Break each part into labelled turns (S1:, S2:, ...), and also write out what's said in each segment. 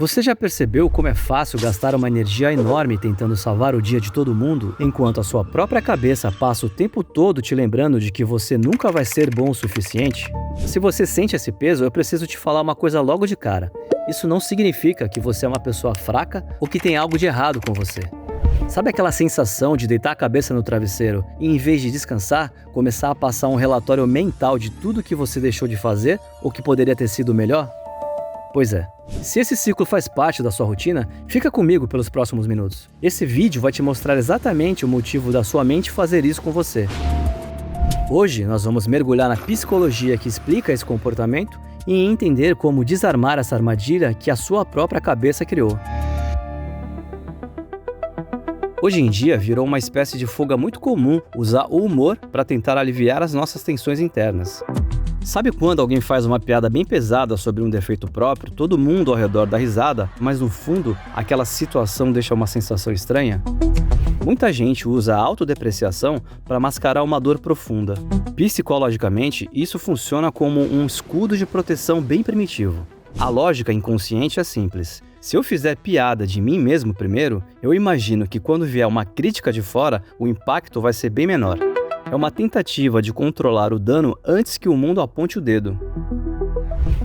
S1: Você já percebeu como é fácil gastar uma energia enorme tentando salvar o dia de todo mundo, enquanto a sua própria cabeça passa o tempo todo te lembrando de que você nunca vai ser bom o suficiente? Se você sente esse peso, eu preciso te falar uma coisa logo de cara. Isso não significa que você é uma pessoa fraca ou que tem algo de errado com você. Sabe aquela sensação de deitar a cabeça no travesseiro e, em vez de descansar, começar a passar um relatório mental de tudo que você deixou de fazer ou que poderia ter sido melhor? Pois é. Se esse ciclo faz parte da sua rotina, fica comigo pelos próximos minutos. Esse vídeo vai te mostrar exatamente o motivo da sua mente fazer isso com você. Hoje nós vamos mergulhar na psicologia que explica esse comportamento e entender como desarmar essa armadilha que a sua própria cabeça criou. Hoje em dia virou uma espécie de fuga muito comum usar o humor para tentar aliviar as nossas tensões internas. Sabe quando alguém faz uma piada bem pesada sobre um defeito próprio, todo mundo ao redor dá risada, mas no fundo aquela situação deixa uma sensação estranha? Muita gente usa a autodepreciação para mascarar uma dor profunda. Psicologicamente, isso funciona como um escudo de proteção bem primitivo. A lógica inconsciente é simples. Se eu fizer piada de mim mesmo primeiro, eu imagino que quando vier uma crítica de fora, o impacto vai ser bem menor. É uma tentativa de controlar o dano antes que o mundo aponte o dedo.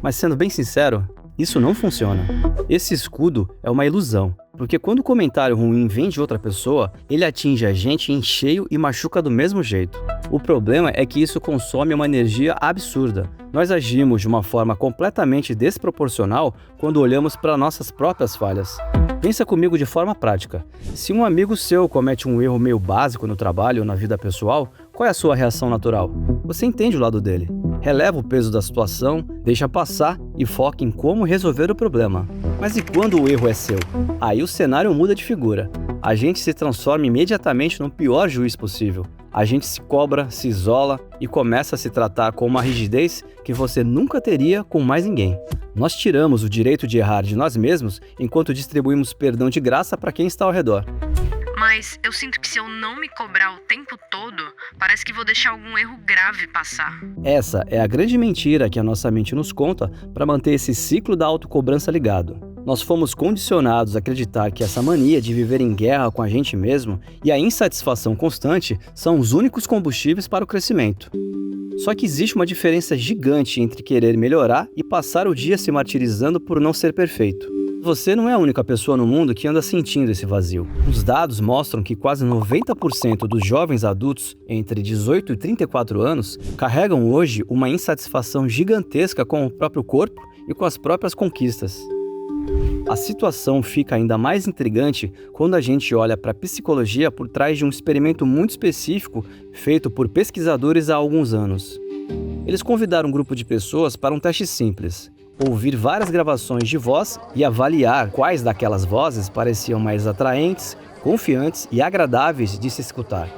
S1: Mas sendo bem sincero, isso não funciona. Esse escudo é uma ilusão, porque quando o comentário ruim vem de outra pessoa, ele atinge a gente em cheio e machuca do mesmo jeito. O problema é que isso consome uma energia absurda. Nós agimos de uma forma completamente desproporcional quando olhamos para nossas próprias falhas. Pensa comigo de forma prática. Se um amigo seu comete um erro meio básico no trabalho ou na vida pessoal, qual é a sua reação natural? Você entende o lado dele. Releva o peso da situação, deixa passar e foca em como resolver o problema. Mas e quando o erro é seu? Aí o cenário muda de figura. A gente se transforma imediatamente no pior juiz possível. A gente se cobra, se isola e começa a se tratar com uma rigidez que você nunca teria com mais ninguém. Nós tiramos o direito de errar de nós mesmos enquanto distribuímos perdão de graça para quem está ao redor.
S2: Mas eu sinto que se eu não me cobrar o tempo todo, parece que vou deixar algum erro grave passar.
S1: Essa é a grande mentira que a nossa mente nos conta para manter esse ciclo da autocobrança ligado. Nós fomos condicionados a acreditar que essa mania de viver em guerra com a gente mesmo e a insatisfação constante são os únicos combustíveis para o crescimento. Só que existe uma diferença gigante entre querer melhorar e passar o dia se martirizando por não ser perfeito. Você não é a única pessoa no mundo que anda sentindo esse vazio. Os dados mostram que quase 90% dos jovens adultos entre 18 e 34 anos carregam hoje uma insatisfação gigantesca com o próprio corpo e com as próprias conquistas. A situação fica ainda mais intrigante quando a gente olha para a psicologia por trás de um experimento muito específico feito por pesquisadores há alguns anos. Eles convidaram um grupo de pessoas para um teste simples: ouvir várias gravações de voz e avaliar quais daquelas vozes pareciam mais atraentes, confiantes e agradáveis de se escutar.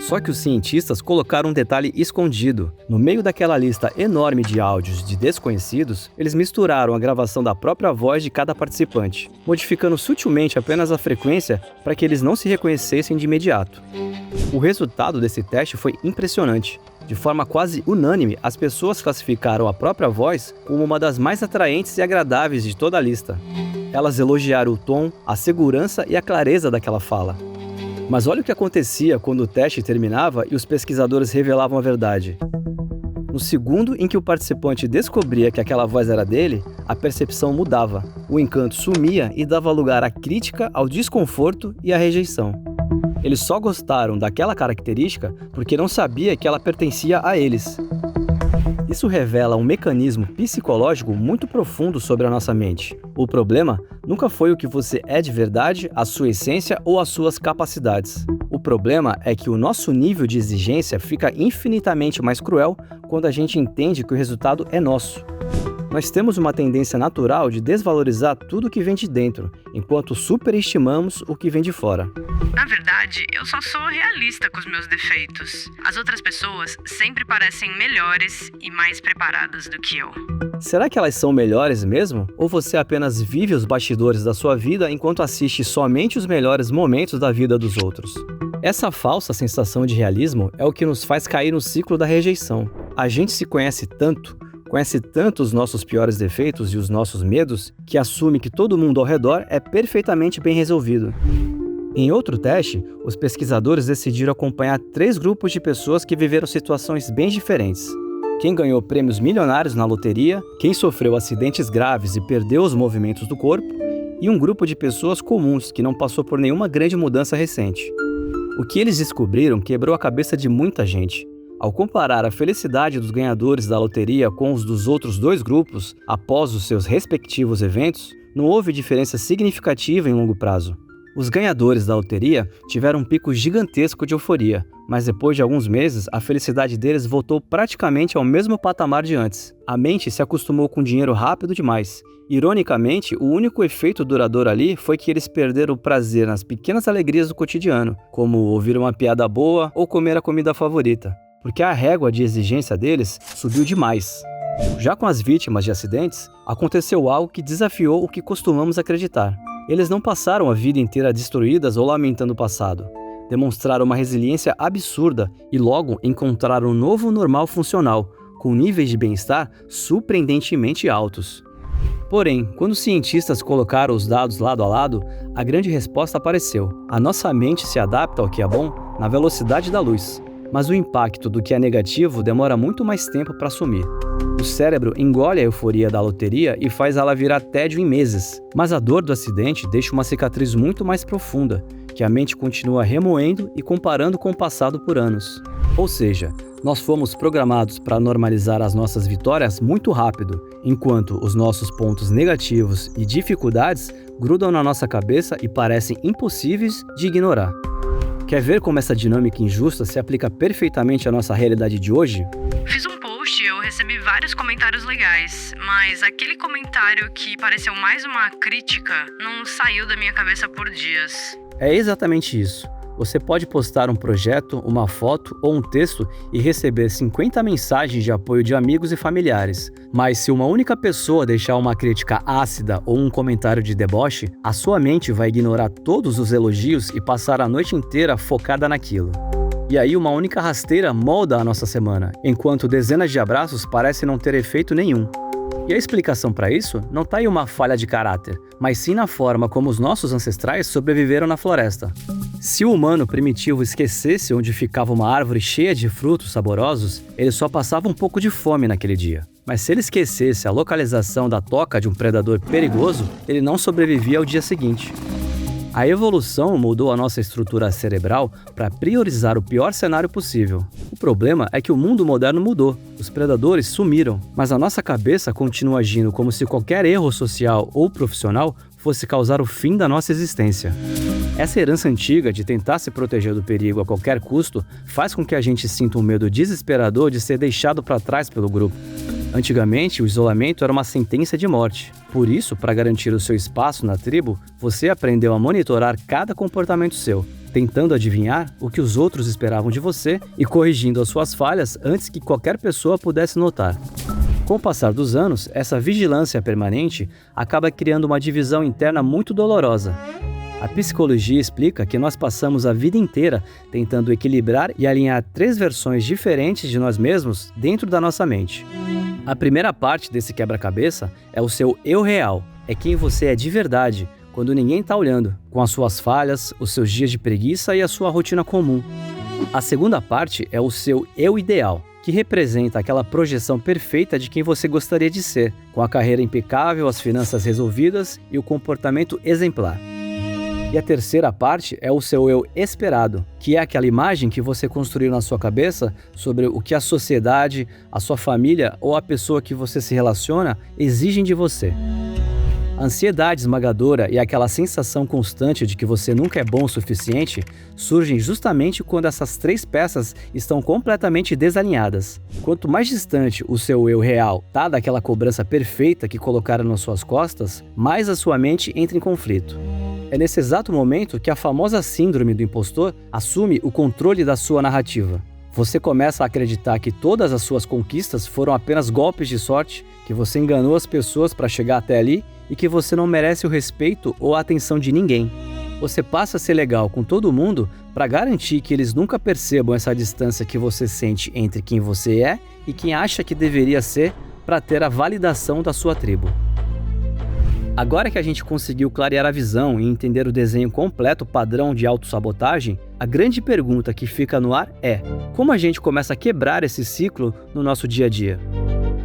S1: Só que os cientistas colocaram um detalhe escondido. No meio daquela lista enorme de áudios de desconhecidos, eles misturaram a gravação da própria voz de cada participante, modificando sutilmente apenas a frequência para que eles não se reconhecessem de imediato. O resultado desse teste foi impressionante. De forma quase unânime, as pessoas classificaram a própria voz como uma das mais atraentes e agradáveis de toda a lista. Elas elogiaram o tom, a segurança e a clareza daquela fala. Mas olha o que acontecia quando o teste terminava e os pesquisadores revelavam a verdade. No segundo em que o participante descobria que aquela voz era dele, a percepção mudava. O encanto sumia e dava lugar à crítica, ao desconforto e à rejeição. Eles só gostaram daquela característica porque não sabia que ela pertencia a eles. Isso revela um mecanismo psicológico muito profundo sobre a nossa mente. O problema nunca foi o que você é de verdade, a sua essência ou as suas capacidades. O problema é que o nosso nível de exigência fica infinitamente mais cruel quando a gente entende que o resultado é nosso. Nós temos uma tendência natural de desvalorizar tudo que vem de dentro, enquanto superestimamos o que vem de fora.
S2: Na verdade, eu só sou realista com os meus defeitos. As outras pessoas sempre parecem melhores e mais preparadas do que eu.
S1: Será que elas são melhores mesmo? Ou você apenas vive os bastidores da sua vida enquanto assiste somente os melhores momentos da vida dos outros? Essa falsa sensação de realismo é o que nos faz cair no ciclo da rejeição. A gente se conhece tanto, conhece tanto os nossos piores defeitos e os nossos medos que assume que todo mundo ao redor é perfeitamente bem resolvido. Em outro teste, os pesquisadores decidiram acompanhar 3 grupos de pessoas que viveram situações bem diferentes. Quem ganhou prêmios milionários na loteria, quem sofreu acidentes graves e perdeu os movimentos do corpo, e um grupo de pessoas comuns que não passou por nenhuma grande mudança recente. O que eles descobriram quebrou a cabeça de muita gente. Ao comparar a felicidade dos ganhadores da loteria com os dos outros 2 grupos após os seus respectivos eventos, não houve diferença significativa em longo prazo. Os ganhadores da loteria tiveram um pico gigantesco de euforia, mas depois de alguns meses, a felicidade deles voltou praticamente ao mesmo patamar de antes. A mente se acostumou com dinheiro rápido demais. Ironicamente, o único efeito duradouro ali foi que eles perderam o prazer nas pequenas alegrias do cotidiano, como ouvir uma piada boa ou comer a comida favorita, porque a régua de exigência deles subiu demais. Já com as vítimas de acidentes, aconteceu algo que desafiou o que costumamos acreditar. Eles não passaram a vida inteira destruídas ou lamentando o passado. Demonstraram uma resiliência absurda e logo encontraram um novo normal funcional, com níveis de bem-estar surpreendentemente altos. Porém, quando os cientistas colocaram os dados lado a lado, a grande resposta apareceu. A nossa mente se adapta ao que é bom na velocidade da luz, mas o impacto do que é negativo demora muito mais tempo para assumir. O cérebro engole a euforia da loteria e faz ela virar tédio em meses, mas a dor do acidente deixa uma cicatriz muito mais profunda, que a mente continua remoendo e comparando com o passado por anos. Ou seja, nós fomos programados para normalizar as nossas vitórias muito rápido, enquanto os nossos pontos negativos e dificuldades grudam na nossa cabeça e parecem impossíveis de ignorar. Quer ver como essa dinâmica injusta se aplica perfeitamente à nossa realidade de hoje?
S2: Fiz um post e eu recebi vários comentários legais, mas aquele comentário que pareceu mais uma crítica não saiu da minha cabeça por dias.
S1: É exatamente isso. Você pode postar um projeto, uma foto ou um texto e receber 50 mensagens de apoio de amigos e familiares. Mas se uma única pessoa deixar uma crítica ácida ou um comentário de deboche, a sua mente vai ignorar todos os elogios e passar a noite inteira focada naquilo. E aí uma única rasteira molda a nossa semana, enquanto dezenas de abraços parecem não ter efeito nenhum. E a explicação para isso não está em uma falha de caráter, mas sim na forma como os nossos ancestrais sobreviveram na floresta. Se o humano primitivo esquecesse onde ficava uma árvore cheia de frutos saborosos, ele só passava um pouco de fome naquele dia. Mas se ele esquecesse a localização da toca de um predador perigoso, ele não sobrevivia ao dia seguinte. A evolução mudou a nossa estrutura cerebral para priorizar o pior cenário possível. O problema é que o mundo moderno mudou, os predadores sumiram, mas a nossa cabeça continua agindo como se qualquer erro social ou profissional fosse causar o fim da nossa existência. Essa herança antiga de tentar se proteger do perigo a qualquer custo faz com que a gente sinta um medo desesperador de ser deixado para trás pelo grupo. Antigamente, o isolamento era uma sentença de morte. Por isso, para garantir o seu espaço na tribo, você aprendeu a monitorar cada comportamento seu, tentando adivinhar o que os outros esperavam de você e corrigindo as suas falhas antes que qualquer pessoa pudesse notar. Com o passar dos anos, essa vigilância permanente acaba criando uma divisão interna muito dolorosa. A psicologia explica que nós passamos a vida inteira tentando equilibrar e alinhar 3 versões diferentes de nós mesmos dentro da nossa mente. A primeira parte desse quebra-cabeça é o seu eu real, é quem você é de verdade, quando ninguém está olhando, com as suas falhas, os seus dias de preguiça e a sua rotina comum. A segunda parte é o seu eu ideal, que representa aquela projeção perfeita de quem você gostaria de ser, com a carreira impecável, as finanças resolvidas e o comportamento exemplar. E a terceira parte é o seu eu esperado, que é aquela imagem que você construiu na sua cabeça sobre o que a sociedade, a sua família ou a pessoa que você se relaciona exigem de você. A ansiedade esmagadora e aquela sensação constante de que você nunca é bom o suficiente surgem justamente quando essas 3 peças estão completamente desalinhadas. Quanto mais distante o seu eu real está daquela cobrança perfeita que colocaram nas suas costas, mais a sua mente entra em conflito. É nesse exato momento que a famosa síndrome do impostor assume o controle da sua narrativa. Você começa a acreditar que todas as suas conquistas foram apenas golpes de sorte, que você enganou as pessoas para chegar até ali e que você não merece o respeito ou a atenção de ninguém. Você passa a ser legal com todo mundo para garantir que eles nunca percebam essa distância que você sente entre quem você é e quem acha que deveria ser, para ter a validação da sua tribo. Agora que a gente conseguiu clarear a visão e entender o desenho completo padrão de autossabotagem, a grande pergunta que fica no ar é: como a gente começa a quebrar esse ciclo no nosso dia a dia?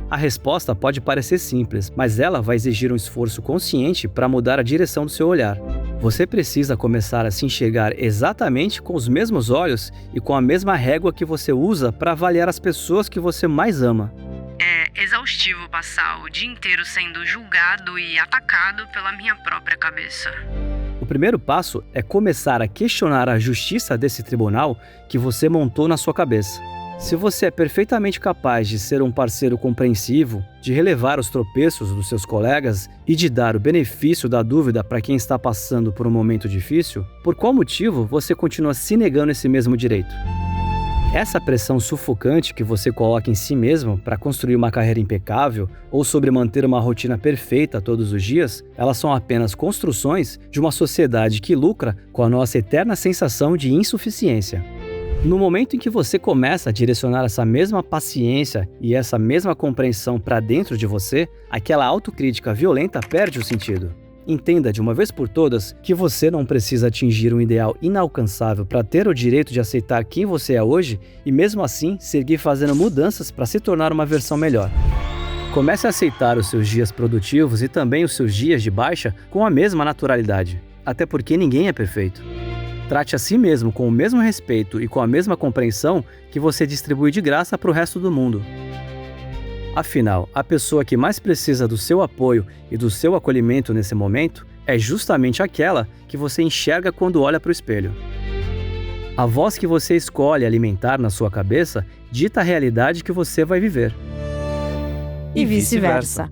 S1: A resposta pode parecer simples, mas ela vai exigir um esforço consciente para mudar a direção do seu olhar. Você precisa começar a se enxergar exatamente com os mesmos olhos e com a mesma régua que você usa para avaliar as pessoas que você mais ama.
S2: É exaustivo passar o dia inteiro sendo julgado e atacado pela minha própria cabeça.
S1: O primeiro passo é começar a questionar a justiça desse tribunal que você montou na sua cabeça. Se você é perfeitamente capaz de ser um parceiro compreensivo, de relevar os tropeços dos seus colegas e de dar o benefício da dúvida para quem está passando por um momento difícil, por qual motivo você continua se negando esse mesmo direito? Essa pressão sufocante que você coloca em si mesmo para construir uma carreira impecável ou sobre manter uma rotina perfeita todos os dias, elas são apenas construções de uma sociedade que lucra com a nossa eterna sensação de insuficiência. No momento em que você começa a direcionar essa mesma paciência e essa mesma compreensão para dentro de você, aquela autocrítica violenta perde o sentido. Entenda de uma vez por todas que você não precisa atingir um ideal inalcançável para ter o direito de aceitar quem você é hoje e mesmo assim seguir fazendo mudanças para se tornar uma versão melhor. Comece a aceitar os seus dias produtivos e também os seus dias de baixa com a mesma naturalidade, até porque ninguém é perfeito. Trate a si mesmo com o mesmo respeito e com a mesma compreensão que você distribui de graça para o resto do mundo. Afinal, a pessoa que mais precisa do seu apoio e do seu acolhimento nesse momento é justamente aquela que você enxerga quando olha para o espelho. A voz que você escolhe alimentar na sua cabeça dita a realidade que você vai viver.
S3: E vice-versa.